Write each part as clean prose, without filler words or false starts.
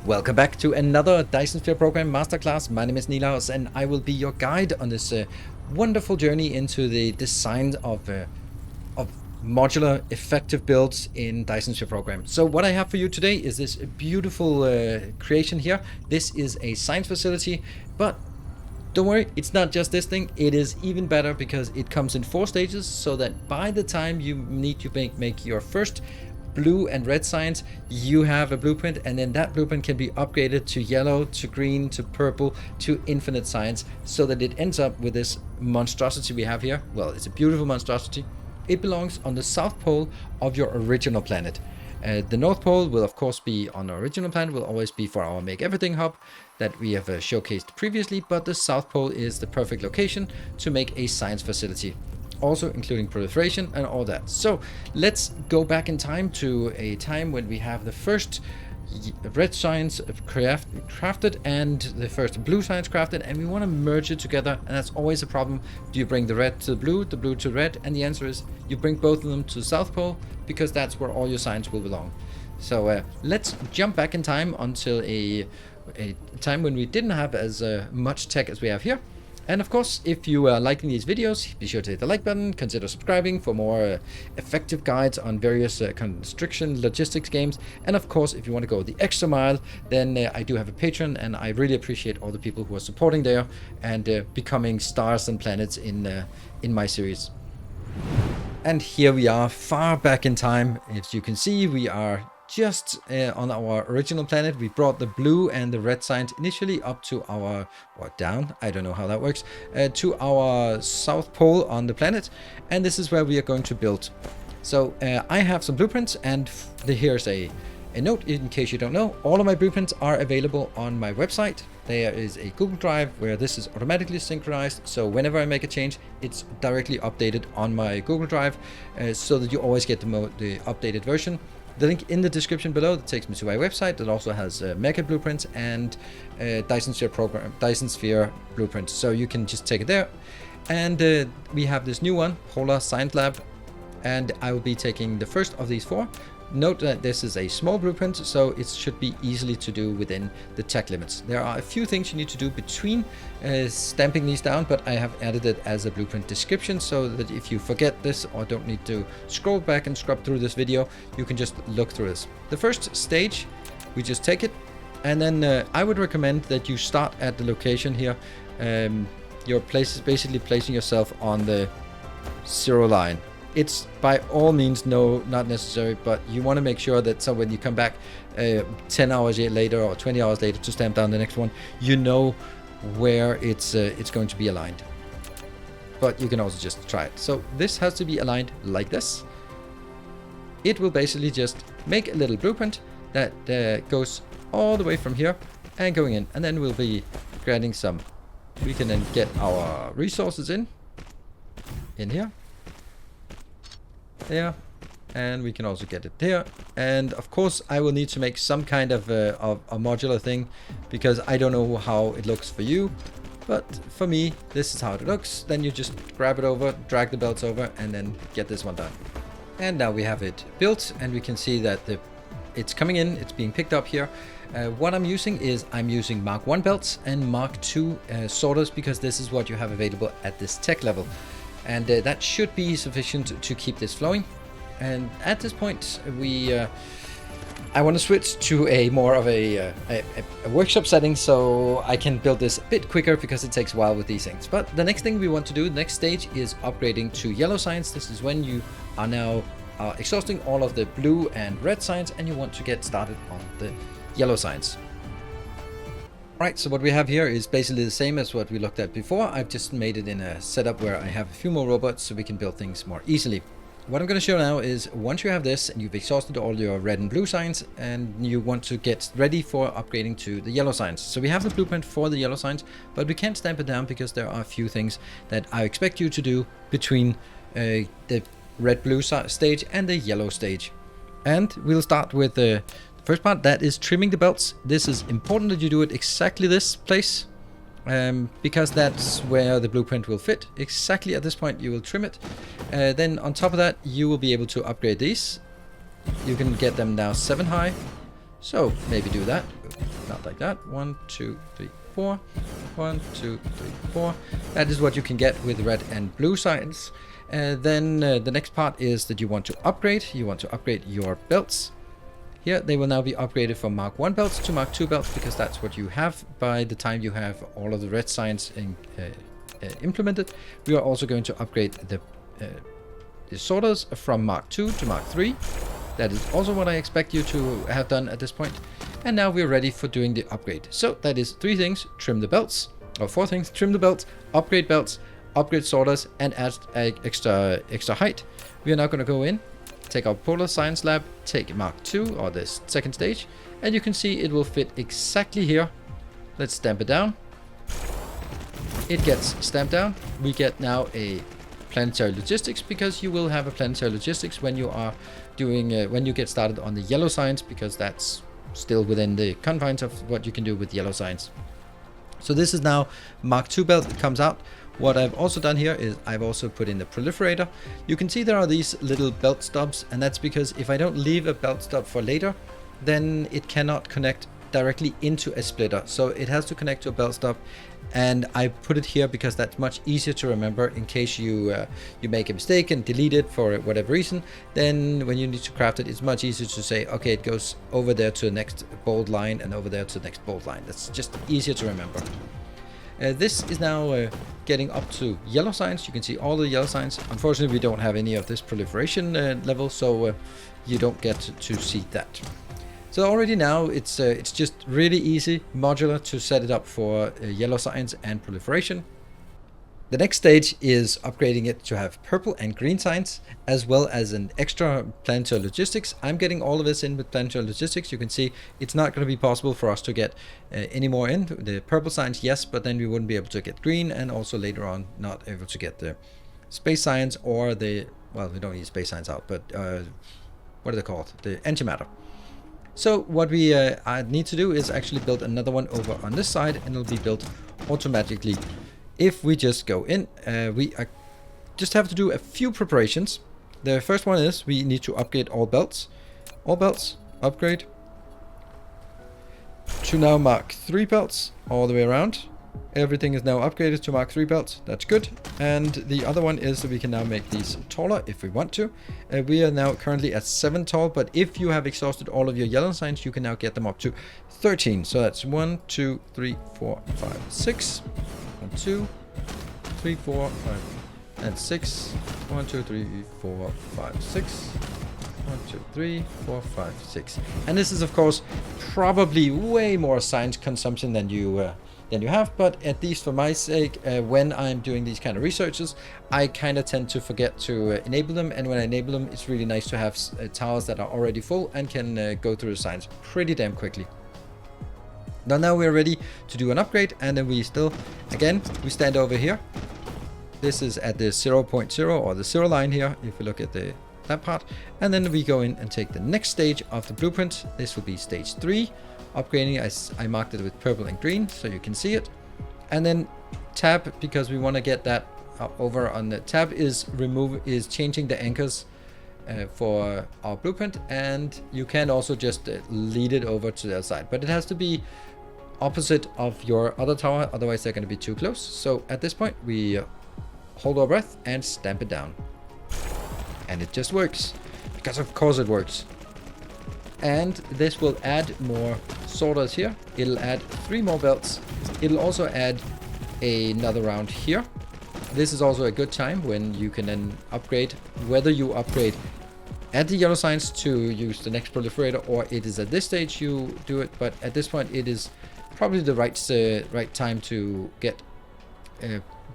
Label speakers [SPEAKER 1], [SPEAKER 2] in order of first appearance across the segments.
[SPEAKER 1] Welcome back to another Dyson Sphere Program Masterclass. My name is Nilaus and I will be your guide on this wonderful journey into the design of modular effective builds in Dyson Sphere Program. So what I have for you today is this beautiful creation here. This is a science facility, but don't worry, it's not just this thing. It is even better because it comes in 4 stages, so that by the time you need to make your first blue and red science, you have a blueprint, and then that blueprint can be upgraded to yellow, to green, to purple, to infinite science, so that it ends up with this monstrosity we have here. Well, it's a beautiful monstrosity. It belongs on the south pole of your original planet. The North Pole will of course be on our original planet, will always be for our Make Everything hub that we have showcased previously, but the South Pole is the perfect location to make a science facility, also including proliferation and all that. So let's go back in time to a time when we have the first red science crafted and the first blue science crafted, and we want to merge it together, and that's always a problem. Do you bring the red to the blue to red? And the answer is you bring both of them to the South Pole, because that's where all your science will belong. So let's jump back in time until a time when we didn't have as much tech as we have here. And of course, if you are liking these videos, be sure to hit the like button, consider subscribing for more effective guides on various construction logistics games. And of course, if you want to go the extra mile, then I do have a Patreon, and I really appreciate all the people who are supporting there and becoming stars and planets in my series. And here we are, far back in time. As you can see, we are just on our original planet. We brought the blue and the red science initially up to our, or down, I don't know how that works, to our south pole on the planet, and this is where we are going to build. So I have some blueprints, and here's a note in case you don't know. All of my blueprints are available on my website. There is a Google Drive where this is automatically synchronized, so whenever I make a change, it's directly updated on my Google Drive, so that you always get the updated version. The link in the description below that takes me to my website that also has Mecha blueprints and Dyson Sphere Program, Dyson Sphere blueprints. So you can just take it there. And we have this new one, Polar Science Lab, and I will be taking the first of these 4. Note that this is a small blueprint, so it should be easily to do within the tech limits. There are a few things you need to do between stamping these down, but I have added it as a blueprint description, so that if you forget this or don't need to scroll back and scrub through this video, you can just look through this. The first stage, we just take it, and then I would recommend that you start at the location here. Your place is basically placing yourself on the 0 line. It's by all means not necessary, but you want to make sure that so when you come back 10 hours later or 20 hours later to stamp down the next one, you know where it's going to be aligned. But you can also just try it. So this has to be aligned like this. It will basically just make a little blueprint that goes all the way from here and going in, and then we'll be creating some. We can then get our resources in here. There, and we can also get it there. And of course I will need to make some kind of a modular thing, because I don't know how it looks for you, but for me this is how it looks. Then you just grab it over, drag the belts over, and then get this one done. And now we have it built, and we can see that it's coming in, it's being picked up here. What I'm using is I'm using Mark 1 belts and Mark 2 sorters, because this is what you have available at this tech level. And that should be sufficient to keep this flowing. And at this point, I want to switch to a more of a workshop setting, so I can build this a bit quicker, because it takes a while with these things. But the next thing we want to do, the next stage, is upgrading to yellow science. This is when you are now exhausting all of the blue and red science, and you want to get started on the yellow science. Right, so what we have here is basically the same as what we looked at before. I've just made it in a setup where I have a few more robots so we can build things more easily. What I'm going to show now is once you have this and you've exhausted all your red and blue science, and you want to get ready for upgrading to the yellow science. So we have the blueprint for the yellow science, but we can't stamp it down because there are a few things that I expect you to do between the red-blue stage and the yellow stage. And we'll start with the first part, that is trimming the belts. This is important that you do it exactly this place, because that's where the blueprint will fit. Exactly at this point you will trim it. Then on top of that you will be able to upgrade these. You can get them now 7 high, so maybe do that. not like that. 1, 2, 3, 4. 1, 2, 3, 4. That is what you can get with red and blue signs. Then the next part is that you want to upgrade. You want to upgrade your belts. Here they will now be upgraded from Mark 1 belts to Mark 2 belts, because that's what you have by the time you have all of the red signs implemented. We are also going to upgrade the sorters from Mark 2 to Mark 3. That is also what I expect you to have done at this point. And now we're ready for doing the upgrade. So that is 3 things: trim the belts, or 4 things: trim the belts, upgrade sorters, and add extra height. We are now going to go in, take our polar science lab, take Mark 2, or this second stage, and you can see it will fit exactly here. Let's stamp it down. It gets stamped down. We get now a planetary logistics, because you will have a planetary logistics when you are doing when you get started on the yellow science, because that's still within the confines of what you can do with yellow science. So this is now Mark 2 belt that comes out. What I've also done here is I've also put in the proliferator. You can see there are these little belt stubs, and that's because if I don't leave a belt stub for later, then it cannot connect directly into a splitter. So it has to connect to a belt stub, and I put it here because that's much easier to remember in case you make a mistake and delete it for whatever reason. Then when you need to craft it, it's much easier to say, okay, it goes over there to the next bold line and over there to the next bold line. That's just easier to remember. This is now getting up to yellow signs. You can see all the yellow signs. Unfortunately, we don't have any of this proliferation level, so you don't get to see that. So already now it's just really easy, modular, to set it up for yellow signs and proliferation. The next stage is upgrading it to have purple and green signs, as well as an extra planetary logistics. I'm getting all of this in with planetary logistics. You can see it's not going to be possible for us to get any more in. The purple signs, yes, but then we wouldn't be able to get green, and also later on not able to get the space signs or the, well, we don't need space signs out, but what are they called? The antimatter. So what we need to do is actually build another one over on this side, and it'll be built automatically. If we just go in, we just have to do a few preparations. The first one is we need to upgrade all belts. All belts, upgrade. To now Mark 3 belts all the way around. Everything is now upgraded to Mark 3 belts. That's good. And the other one is that we can now make these taller if we want to. We are now currently at 7 tall, but if you have exhausted all of your yellow signs, you can now get them up to 13. So that's 1, 2, 3, 4, 5, 6. 1, 2, 3, 4, 5, and 6. 1, 2, 3, 4, 5, 6. 1, 2, 3, 4, 5, 6. And this is of course probably way more science consumption than you have, but at least for my sake, when I'm doing these kind of researches, I kind of tend to forget to enable them, and when I enable them, it's really nice to have towers that are already full and can go through the science pretty damn quickly. Now we're ready to do an upgrade, and then we we stand over here. This is at the 0.0 or the 0 line here, if we look at that part, and then we go in and take the next stage of the blueprint. This will be stage 3, upgrading. I marked it with purple and green so you can see it, and then tab, because we want to get that over on the tab is changing the anchors for our blueprint, and you can also just lead it over to the other side, but it has to be opposite of your other tower, otherwise they're going to be too close. So at this point we hold our breath and stamp it down, and it just works, because of course it works. And this will add more sorters here. It'll add 3 more belts. It'll also add another round here. This is also a good time when you can then upgrade, whether you upgrade at the yellow signs to use the next proliferator, or it is at this stage you do it, but at this point it is probably the right time to get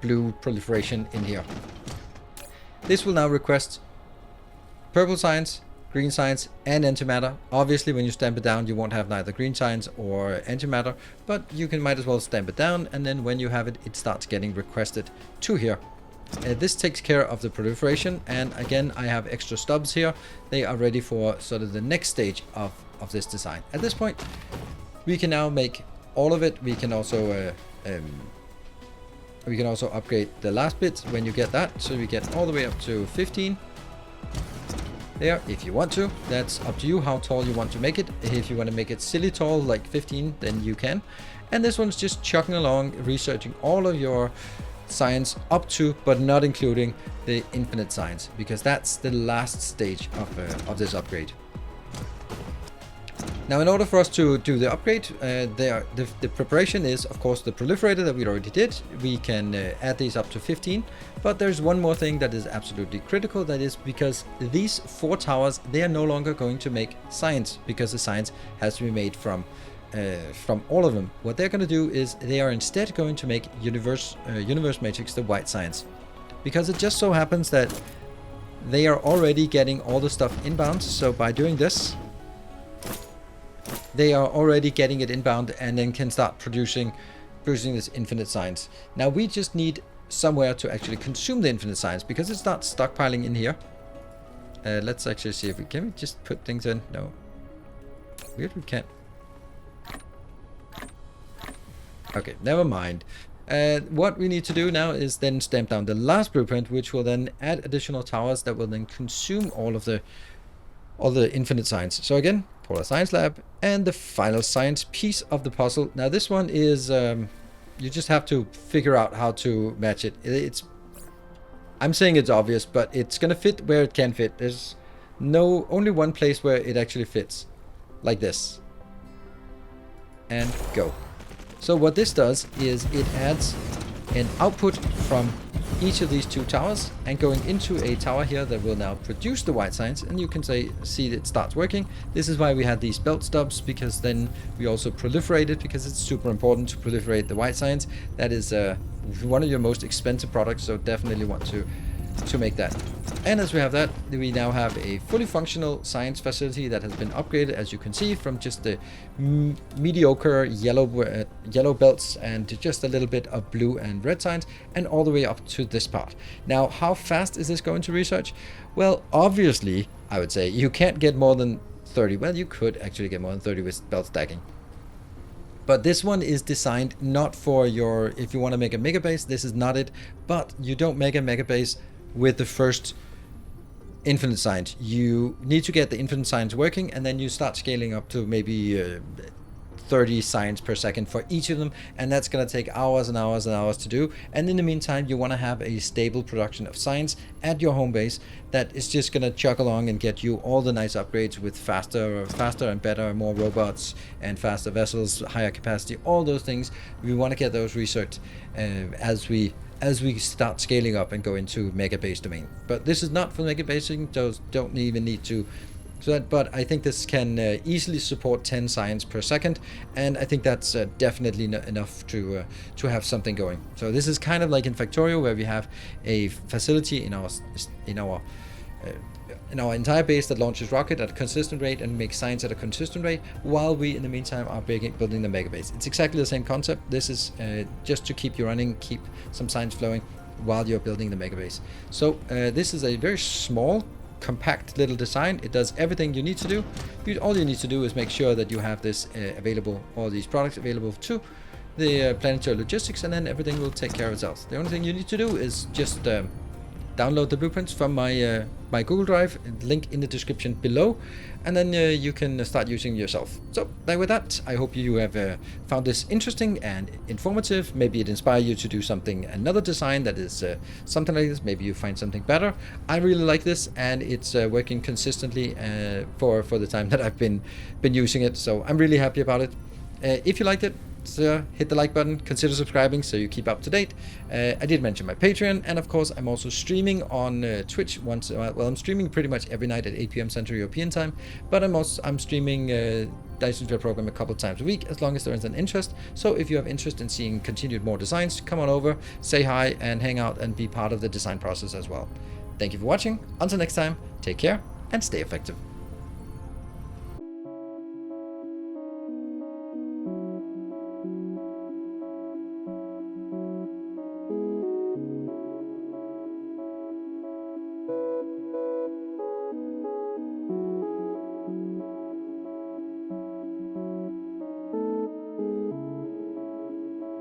[SPEAKER 1] blue proliferation in here. This will now request purple signs, green signs, and antimatter. Obviously when you stamp it down you won't have neither green signs or antimatter, but you might as well stamp it down, and then when you have it, it starts getting requested to here. This takes care of the proliferation, and again I have extra stubs here. They are ready for sort of the next stage of this design. At this point we can now make all of it. We can also upgrade the last bit when you get that, so we get all the way up to 15. there if you want to. That's up to you how tall you want to make it. If you want to make it silly tall, like 15, then you can. And this one's just chugging along, researching all of your science up to, but not including the infinite science, because that's the last stage of this upgrade. Now, in order for us to do the upgrade, the preparation is, of course, the proliferator that we already did. We can add these up to 15, but there's one more thing that is absolutely critical. That is because these 4 towers, they are no longer going to make science, because the science has to be made from all of them. What they're going to do is they are instead going to make universe matrix, the white science, because it just so happens that they are already getting all the stuff inbound. So by doing this, they are already getting it inbound and then can start producing this infinite science. Now we just need somewhere to actually consume the infinite science, because it's not stockpiling in here. Let's actually see if we can just put things in. No, weird, we can't. Okay, never mind. What we need to do now is then stamp down the last blueprint, which will then add additional towers that will then consume all the infinite science. So again, Polar Science Lab, and the final science piece of the puzzle. Now this one is, you just have to figure out how to match it. I'm saying it's obvious, but it's gonna fit where it can fit. There's only one place where it actually fits, like this. And go. So what this does is it adds an output from each of these 2 towers and going into a tower here that will now produce the white science, and you can see it starts working. This is why we had these belt stubs, because then we also proliferate it, because it's super important to proliferate the white science. That is one of your most expensive products, so definitely want to make that. And as we have that, we now have a fully functional science facility that has been upgraded, as you can see, from just the mediocre yellow belts and to just a little bit of blue and red science, and all the way up to this part. Now, how fast is this going to research? Well, obviously, I would say you can't get more than 30. Well, you could actually get more than 30 with belt stacking. But this one is designed not for if you want to make a mega base, this is not it. But you don't make a mega base with the first infinite science. You need to get the infinite science working, and then you start scaling up to maybe 30 science per second for each of them, and that's going to take hours and hours and hours to do. And in the meantime, you want to have a stable production of science at your home base that is just going to chug along and get you all the nice upgrades with faster and better, more robots and faster vessels, higher capacity, all those things. We want to get those researched as we start scaling up and go into mega base domain. But this is not for mega basing, those don't even need to. But I think this can easily support 10 science per second, and I think that's definitely enough to have something going. So this is kind of like in Factorio, where we have a facility in our entire base that launches rocket at a consistent rate and makes science at a consistent rate, while we in the meantime are building the mega base. It's exactly the same concept. This is just to keep you running, keep some science flowing while you're building the mega base. So this is a very small, compact little design. It does everything you need to do. All you need to do is make sure that you have this available, all these products available to the planetary logistics, and then everything will take care of itself. The only thing you need to do is just download the blueprints from my my Google Drive, link in the description below, and then you can start using yourself. So with that, I hope you have found this interesting and informative. Maybe it inspires you to do another design that is something like this. Maybe you find something better. I really like this, and it's working consistently for the time that I've been using it. So I'm really happy about it. If you liked it, hit the like button, consider subscribing so you keep up to date. I did mention my Patreon, and of course I'm also streaming on Twitch once. Well, I'm streaming pretty much every night at 8 p.m. Central European time, but I'm streaming Dyson Sphere Program a couple times a week, as long as there is an interest. So if you have interest in seeing continued more designs, come on over, say hi, and hang out and be part of the design process as well. Thank you for watching. Until next time, take care and stay effective.